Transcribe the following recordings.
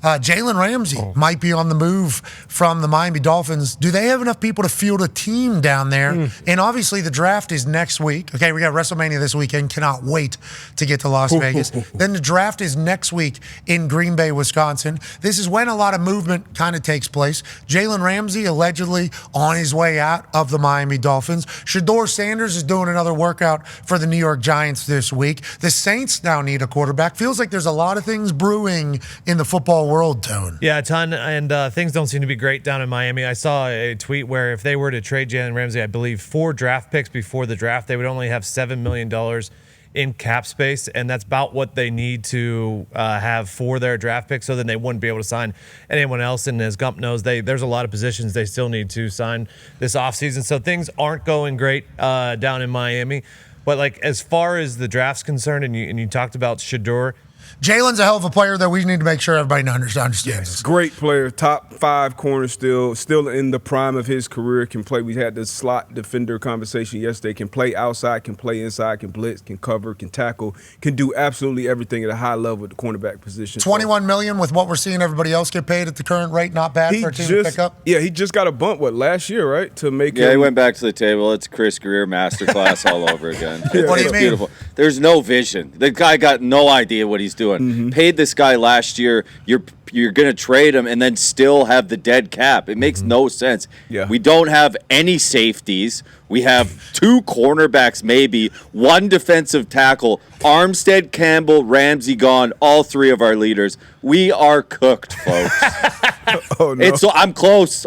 Jalen Ramsey might be on the move from the Miami Dolphins. Do they have enough people to field a team down there? And obviously the draft is next week. Okay, we got WrestleMania this weekend. Cannot wait to get to Las Vegas. Then the draft is next week in Green Bay, Wisconsin. This is when a lot of movement kind of takes place. Jalen Ramsey allegedly on his way out of the Miami Dolphins. Shador Sanders is doing another workout for the New York Giants this week. The Saints now need a quarterback. Feels like there's a lot of things brewing in the football world, Tone. Yeah, a ton, and things don't seem to be great down in Miami. I saw a tweet where if they were to trade Jalen Ramsey, I believe 4 draft picks before the draft, they would only have $7 million in cap space, and that's about what they need to have for their draft pick, so then they wouldn't be able to sign anyone else. And as Gump knows, there's a lot of positions they still need to sign this offseason, so things aren't going great down in Miami. But like as far as the draft's concerned, and you talked about Shador, Jalen's a hell of a player that we need to make sure everybody understands. Yes, great player, top 5 corner still in the prime of his career, can play. We had the slot defender conversation yesterday, can play outside, can play inside, can blitz, can cover, can tackle, can do absolutely everything at a high level at the cornerback position. $21 million with what we're seeing everybody else get paid at the current rate, not bad for a team to pick up. Yeah, he just got a bump, last year, right? To make he went back to the table. It's Chris Greer masterclass all over again. What do you mean? Beautiful. There's no vision. The guy got no idea what he's doing. Paid this guy last year. You're going to trade him and then still have the dead cap. It makes no sense. Yeah. We don't have any safeties. We have 2 cornerbacks, maybe 1 defensive tackle. Armstead, Campbell, Ramsey gone. All 3 of our leaders. We are cooked, folks. Oh no! I'm close.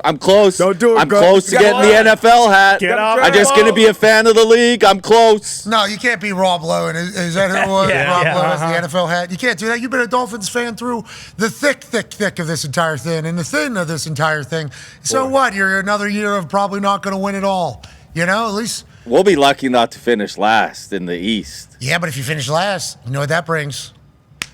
Don't do it. I'm close to getting the NFL hat. I'm just going to be a fan of the league. I'm close. No, you can't be Rob Lowe. And is that who it was? Rob Lowe has the NFL hat. You can't do that. You've been a Dolphins fan through the thick of this entire thing and the thin of this entire thing. So what? You're another year of probably not going to win it all. At least we'll be lucky not to finish last in the East. Yeah, but if you finish last, you know what that brings?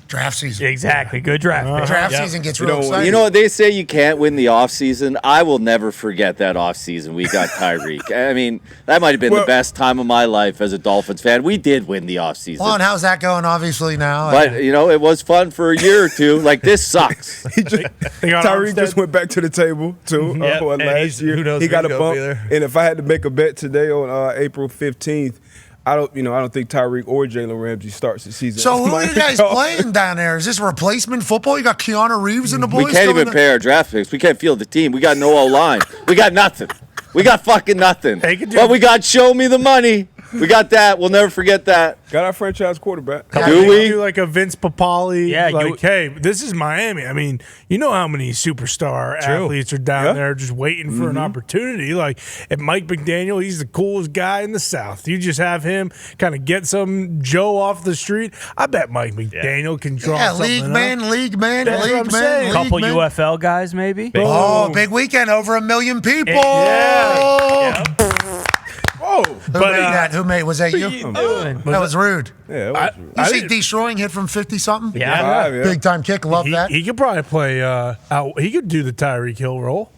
Draft season. Exactly. Good draft. Draft season gets real exciting. You know what they say, you can't win the offseason. I will never forget that offseason we got Tyreek. I mean, that might have been the best time of my life as a Dolphins fan. We did win the offseason. Well, and how's that going, obviously, now? But, it was fun for a year or two. Like, this sucks. Tyreek just went back to the table, too. Last year. Who knows he got a bump. Either. And if I had to make a bet today on April 15th, I don't think Tyreek or Jalen Ramsey starts the season. So who are you guys playing down there? Is this replacement football? You got Keanu Reeves and the boys? We can't even pay our draft picks. We can't field the team. We got no O-line. We got nothing. We got fucking nothing. But we got show me the money. We got that. We'll never forget that. Got our franchise quarterback. Do we? Do like a Vince Papale. Yeah, hey, this is Miami. I mean, you know how many superstar athletes are down there just waiting for an opportunity. Like, if Mike McDaniel, he's the coolest guy in the South. You just have him kind of get some Joe off the street. I bet Mike McDaniel can draw something league man. That's what I'm saying. A couple UFL guys, maybe. Big weekend, over 1 million people. Who made? Was that you? That was rude. Yeah, it was rude. You see destroying hit from 50-something? Yeah. Big time kick. Love that. He could probably play out. He could do the Tyreek Hill role.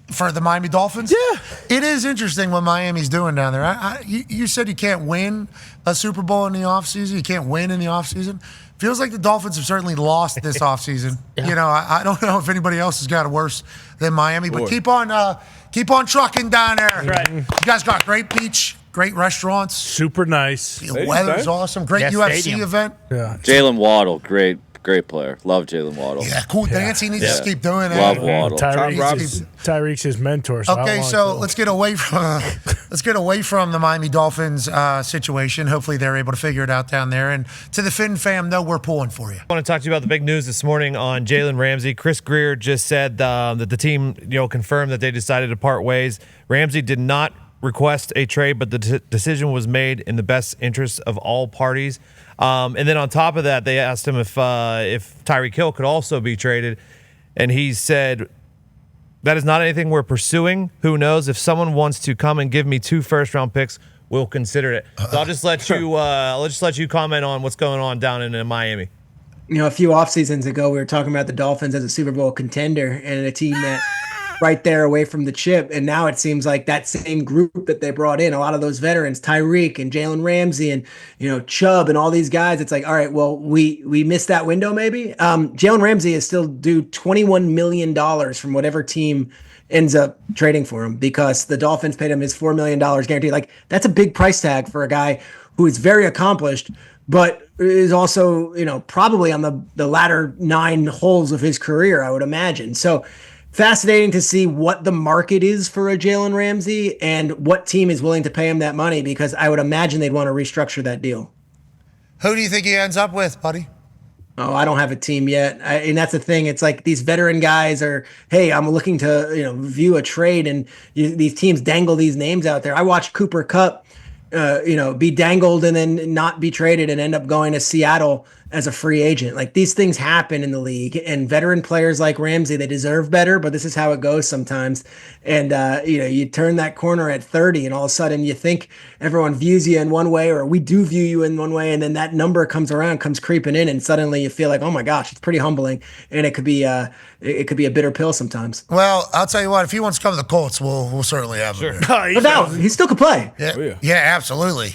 For the Miami Dolphins? Yeah. It is interesting what Miami's doing down there. You said you can't win a Super Bowl in the offseason. You can't win in the offseason. Feels like the Dolphins have certainly lost this offseason. I don't know if anybody else has got it worse than Miami, but keep on trucking down there. Right. You guys got great beach, great restaurants. Super nice. The weather's awesome. Great UFC stadium. event. Yeah. Jalen Waddle, great player. Love Jalen Waddle. Yeah, cool dance. He needs to just keep doing Love that. Waddle. Tyreek's his mentor. So let's get away from the Miami Dolphins situation. Hopefully they're able to figure it out down there. And to the Finn fam, though, we're pulling for you. I want to talk to you about the big news this morning on Jalen Ramsey. Chris Greer just said that the team, confirmed that they decided to part ways. Ramsey did not request a trade, but the decision was made in the best interest of all parties. And then on top of that, they asked him if Tyreek Hill could also be traded, and he said, "That is not anything we're pursuing. Who knows? If someone wants to come and give me 2 first-round picks, we'll consider it." So I'll just let you comment on what's going on down in Miami. A few off seasons ago, we were talking about the Dolphins as a Super Bowl contender and a team that right there away from the chip. And now it seems like that same group that they brought in, a lot of those veterans, Tyreek and Jalen Ramsey and, Chubb and all these guys, it's like, all right, well, we missed that window maybe. Jalen Ramsey is still due $21 million from whatever team ends up trading for him because the Dolphins paid him his $4 million guarantee. Like, that's a big price tag for a guy who is very accomplished, but is also, probably on the latter 9 holes of his career, I would imagine. So fascinating to see what the market is for a Jalen Ramsey and what team is willing to pay him that money, because I would imagine they'd want to restructure that deal. Who do you think he ends up with, buddy? Oh, I don't have a team yet. And that's the thing. It's like these veteran guys are, hey, I'm looking to, view a trade, and these teams dangle these names out there. I watched Cooper Kupp, be dangled and then not be traded and end up going to Seattle as a free agent. Like, these things happen in the league, and veteran players like Ramsey, they deserve better, but this is how it goes sometimes. And, you turn that corner at 30 and all of a sudden you think everyone views you in one way, or we do view you in one way. And then that number comes creeping in, and suddenly you feel like, oh my gosh, it's pretty humbling. And it could be a bitter pill sometimes. Well, I'll tell you what, if he wants to come to the Colts, we'll certainly have him here. No, he still could play. Yeah, absolutely.